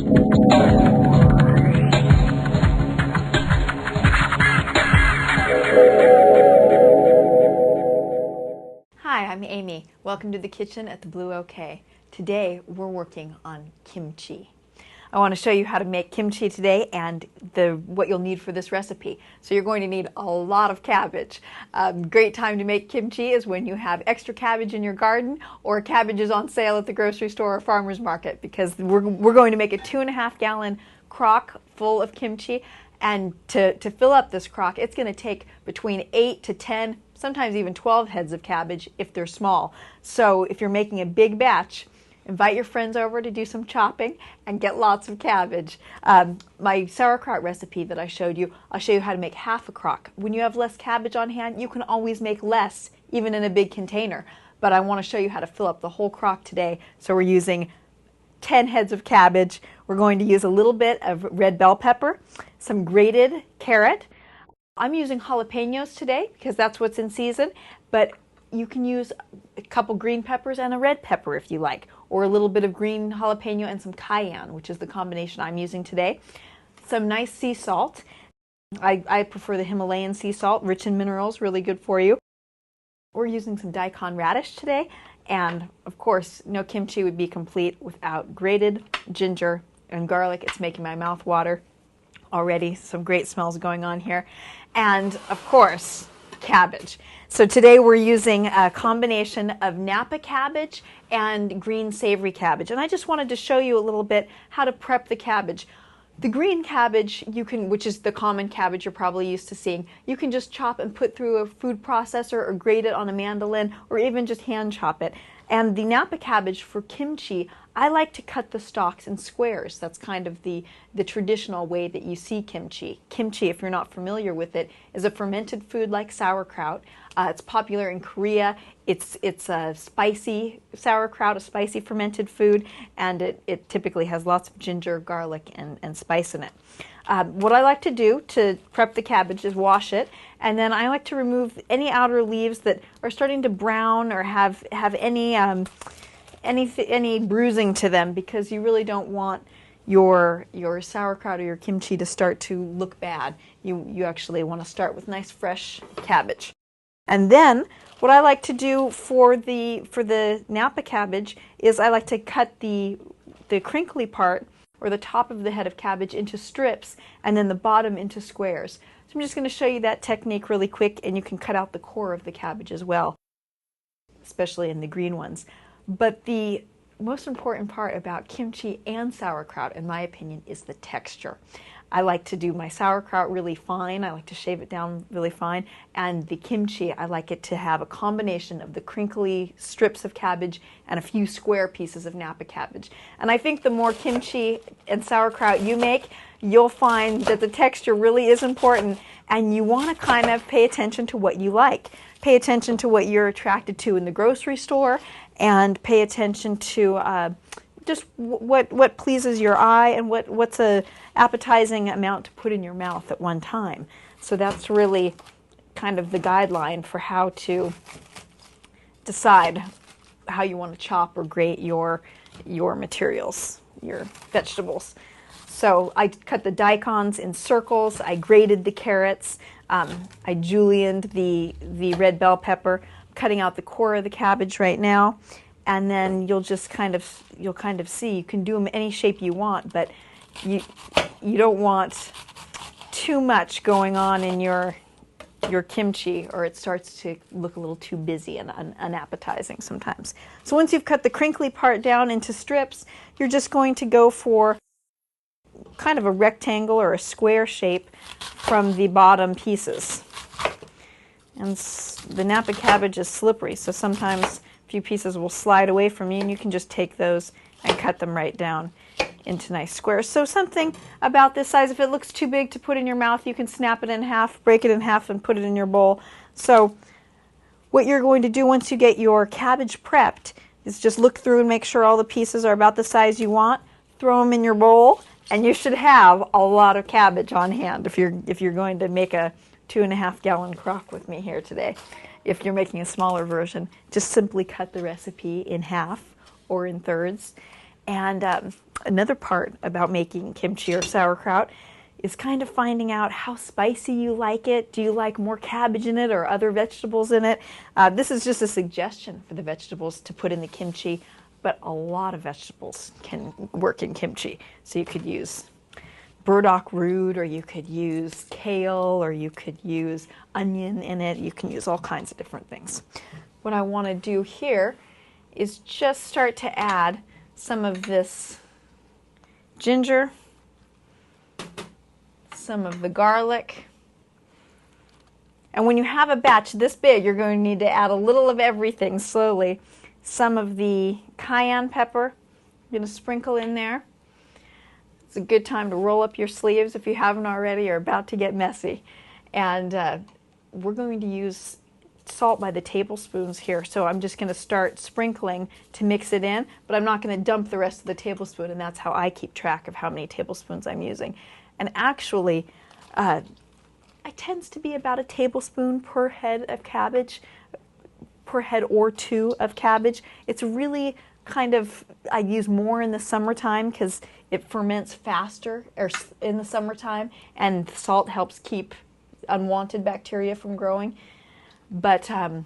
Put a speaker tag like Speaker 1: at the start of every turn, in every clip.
Speaker 1: Hi, I'm Amy. Welcome to the kitchen at the Blue OK. Today we're working on kimchi. I want to show you how to make kimchi today and what you'll need for this recipe. So you're going to need a lot of cabbage. Great time to make kimchi is when you have extra cabbage in your garden or cabbage is on sale at the grocery store or farmer's market, because we're going to make a 2.5 gallon crock full of kimchi. And to fill up this crock, it's going to take between 8 to 10, sometimes even 12 heads of cabbage if they're small. So if you're making a big batch, invite your friends over to do some chopping and get lots of cabbage. My sauerkraut recipe that I showed you, I'll show you how to make half a crock. When you have less cabbage on hand, you can always make less, even in a big container. But I want to show you how to fill up the whole crock today. So we're using 10 heads of cabbage. We're going to use a little bit of red bell pepper, some grated carrot. I'm using jalapenos today because that's what's in season, but you can use a couple green peppers and a red pepper if you like, or a little bit of green jalapeno and some cayenne, which is the combination I'm using today. Some nice sea salt. I prefer the Himalayan sea salt, rich in minerals, really good for you. We're using some daikon radish today, and of course, no kimchi would be complete without grated ginger and garlic. It's making my mouth water already. Some great smells going on here. And of course, cabbage. So today we're using a combination of Napa cabbage and green savory cabbage. And I just wanted to show you a little bit how to prep the cabbage. The green cabbage, which is the common cabbage you're probably used to seeing, you can just chop and put through a food processor or grate it on a mandolin or even just hand chop it. And the Napa cabbage for kimchi, I like to cut the stalks in squares. That's kind of the traditional way that you see kimchi. Kimchi, if you're not familiar with it, is a fermented food like sauerkraut. It's popular in Korea. It's a spicy sauerkraut, a spicy fermented food, and it typically has lots of ginger, garlic, and spice in it. What I like to do to prep the cabbage is wash it, and then I like to remove any outer leaves that are starting to brown or have any bruising to them, because you really don't want your sauerkraut or your kimchi to start to look bad. You actually want to start with nice fresh cabbage. And then what I like to do for the Napa cabbage is I like to cut the crinkly part, or the top of the head of cabbage, into strips, and then the bottom into squares. So I'm just going to show you that technique really quick, and you can cut out the core of the cabbage as well, especially in the green ones. But the most important part about kimchi and sauerkraut, in my opinion, is the texture. I like to do my sauerkraut really fine. I like to shave it down really fine. And the kimchi, I like it to have a combination of the crinkly strips of cabbage and a few square pieces of Napa cabbage. And I think the more kimchi and sauerkraut you make, you'll find that the texture really is important, and you want to kind of pay attention to what you like. Pay attention to what you're attracted to in the grocery store, and pay attention to just what pleases your eye and what's a appetizing amount to put in your mouth at one time. So that's really kind of the guideline for how to decide how you want to chop or grate your materials, your vegetables. So I cut the daikons in circles. I grated the carrots. I julienned the red bell pepper. I'm cutting out the core of the cabbage right now. And then you'll kind of see, you can do them any shape you want, but you don't want too much going on in your kimchi, or it starts to look a little too busy and unappetizing sometimes. So once you've cut the crinkly part down into strips, you're just going to go for kind of a rectangle or a square shape from the bottom pieces. And the Napa cabbage is slippery, so sometimes a few pieces will slide away from you, and you can just take those and cut them right down into nice squares. So something about this size, if it looks too big to put in your mouth, you can snap it in half, break it in half, and put it in your bowl. So what you're going to do once you get your cabbage prepped is just look through and make sure all the pieces are about the size you want, throw them in your bowl, and you should have a lot of cabbage on hand if you're going to make a 2.5 gallon crock with me here today. If you're making a smaller version, just simply cut the recipe in half or in thirds And another part about making kimchi or sauerkraut is kind of finding out how spicy you like it. Do you like more cabbage in it or other vegetables in it? This is just a suggestion for the vegetables to put in the kimchi, but a lot of vegetables can work in kimchi. So you could use burdock root, or you could use kale, or you could use onion in it. You can use all kinds of different things. What I want to do here is just start to add some of this ginger, some of the garlic. And when you have a batch this big, you're going to need to add a little of everything slowly. Some of the cayenne pepper, I'm going to sprinkle in there. It's a good time to roll up your sleeves if you haven't already. You're about to get messy. And we're going to use salt by the tablespoons here. So I'm just going to start sprinkling to mix it in, but I'm not going to dump the rest of the tablespoon, and that's how I keep track of how many tablespoons I'm using. And actually, it tends to be about a tablespoon per head of cabbage, per head or two of cabbage. It's really kind of, I use more in the summertime because it ferments faster in the summertime, and salt helps keep unwanted bacteria from growing. But you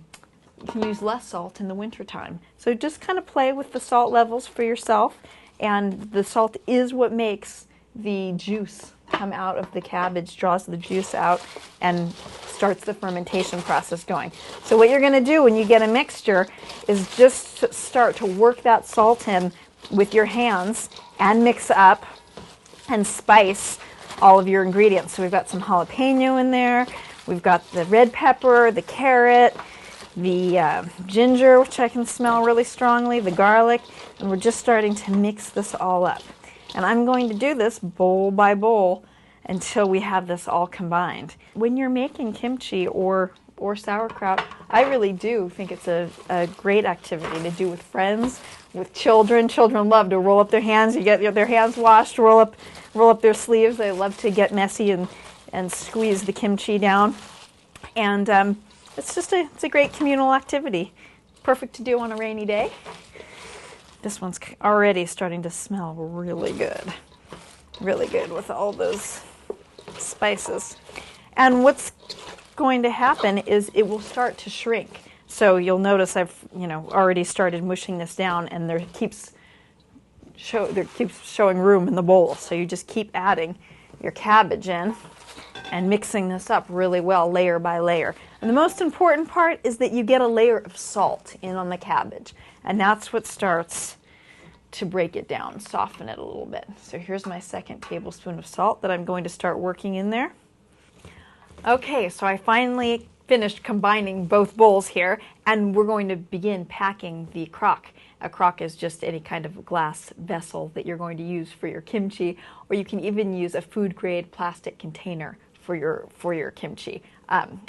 Speaker 1: can use less salt in the wintertime. So just kind of play with the salt levels for yourself, and the salt is what makes the juice come out of the cabbage, draws the juice out, and starts the fermentation process going. So what you're going to do when you get a mixture is just start to work that salt in with your hands and mix up and spice all of your ingredients. So we've got some jalapeno in there, we've got the red pepper, the carrot, the ginger, which I can smell really strongly, the garlic, and we're just starting to mix this all up. And I'm going to do this bowl by bowl until we have this all combined. When you're making kimchi or sauerkraut, I really do think it's a great activity to do with friends, with children. Children love to roll up their hands. You get their hands washed, roll up their sleeves. They love to get messy and squeeze the kimchi down. And it's a great communal activity. Perfect to do on a rainy day. This one's already starting to smell really good with all those spices. And what's going to happen is it will start to shrink. So you'll notice I've already started mushing this down, and there keeps showing room in the bowl. So you just keep adding your cabbage in and mixing this up really well, layer by layer. And the most important part is that you get a layer of salt in on the cabbage, and that's what starts to break it down, soften it a little bit. So here's my second tablespoon of salt that I'm going to start working in there. Okay, so I finally finished combining both bowls here, and we're going to begin packing the crock. A crock is just any kind of glass vessel that you're going to use for your kimchi, or you can even use a food-grade plastic container for your kimchi,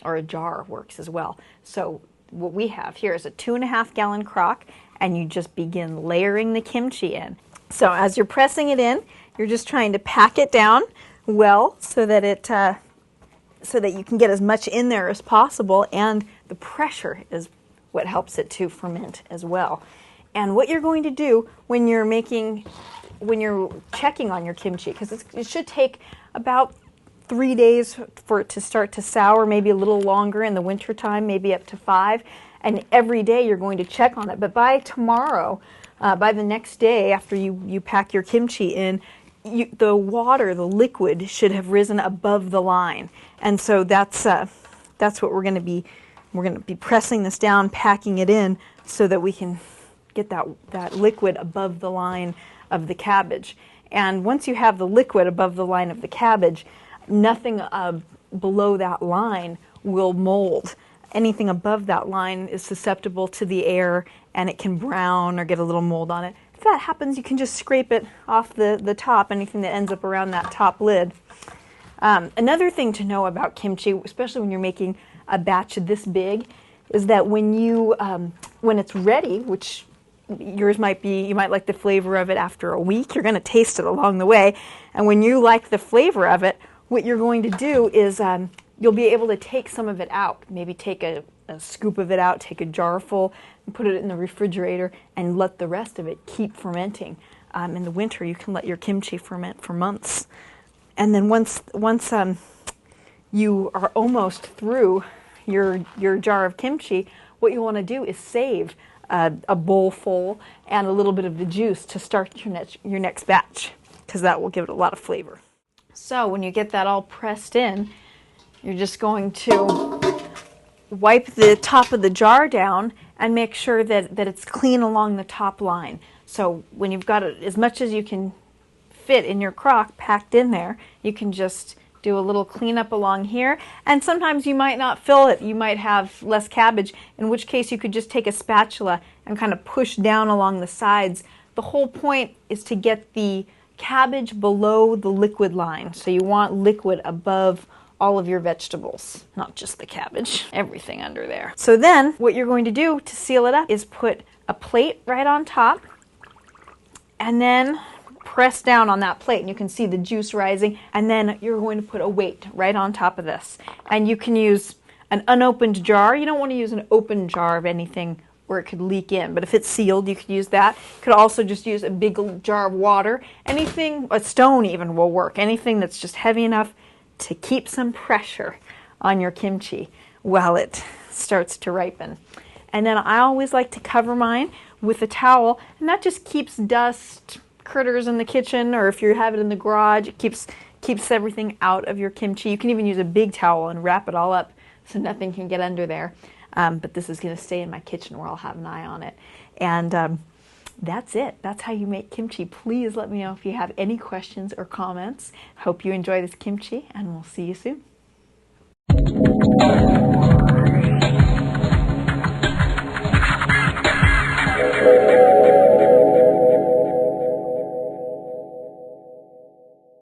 Speaker 1: or a jar works as well. So what we have here is a 2.5 gallon crock, and you just begin layering the kimchi in. So as you're pressing it in, you're just trying to pack it down well so that you can get as much in there as possible, and the pressure is what helps it to ferment as well. And what you're going to do when you're checking on your kimchi, because it should take about 3 days for it to start to sour, maybe a little longer in the wintertime, maybe up to 5. And every day you're going to check on it. But by tomorrow, by the next day after you pack your kimchi in, the water, the liquid, should have risen above the line. And so that's what we're going to be. We're going to be pressing this down, packing it in, so that we can get that liquid above the line of the cabbage. And once you have the liquid above the line of the cabbage, nothing below that line will mold. Anything above that line is susceptible to the air, and it can brown or get a little mold on it. If that happens, you can just scrape it off the top, anything that ends up around that top lid. Another thing to know about kimchi, especially when you're making a batch this big, is that when it's ready, which yours might be, you might like the flavor of it after a week, you're going to taste it along the way. And when you like the flavor of it, what you're going to do is you'll be able to take some of it out, maybe take a scoop of it out, take a jar full, and put it in the refrigerator, and let the rest of it keep fermenting In the winter, you can let your kimchi ferment for months. And then once you are almost through your jar of kimchi, what you want to do is save a bowl full and a little bit of the juice to start your next batch, because that will give it a lot of flavor. So when you get that all pressed in, you're just going to wipe the top of the jar down and make sure that it's clean along the top line. So when you've got it, as much as you can fit in your crock packed in there, you can just do a little cleanup along here. And sometimes you might not fill it. You might have less cabbage, in which case you could just take a spatula and kind of push down along the sides. The whole point is to get the cabbage below the liquid line. So you want liquid above all of your vegetables, not just the cabbage, everything under there. So then what you're going to do to seal it up is put a plate right on top and then press down on that plate, and you can see the juice rising, and then you're going to put a weight right on top of this. And you can use an unopened jar. You don't want to use an open jar of anything where it could leak in, but if it's sealed, you could use that. You could also just use a big jar of water. Anything, a stone even will work. Anything that's just heavy enough to keep some pressure on your kimchi while it starts to ripen. And then I always like to cover mine with a towel, and that just keeps dust, critters in the kitchen, or if you have it in the garage, it keeps everything out of your kimchi. You can even use a big towel and wrap it all up so nothing can get under there. But this is going to stay in my kitchen where I'll have an eye on it. And that's it. That's how you make kimchi. Please let me know if you have any questions or comments. Hope you enjoy this kimchi, and we'll see you soon.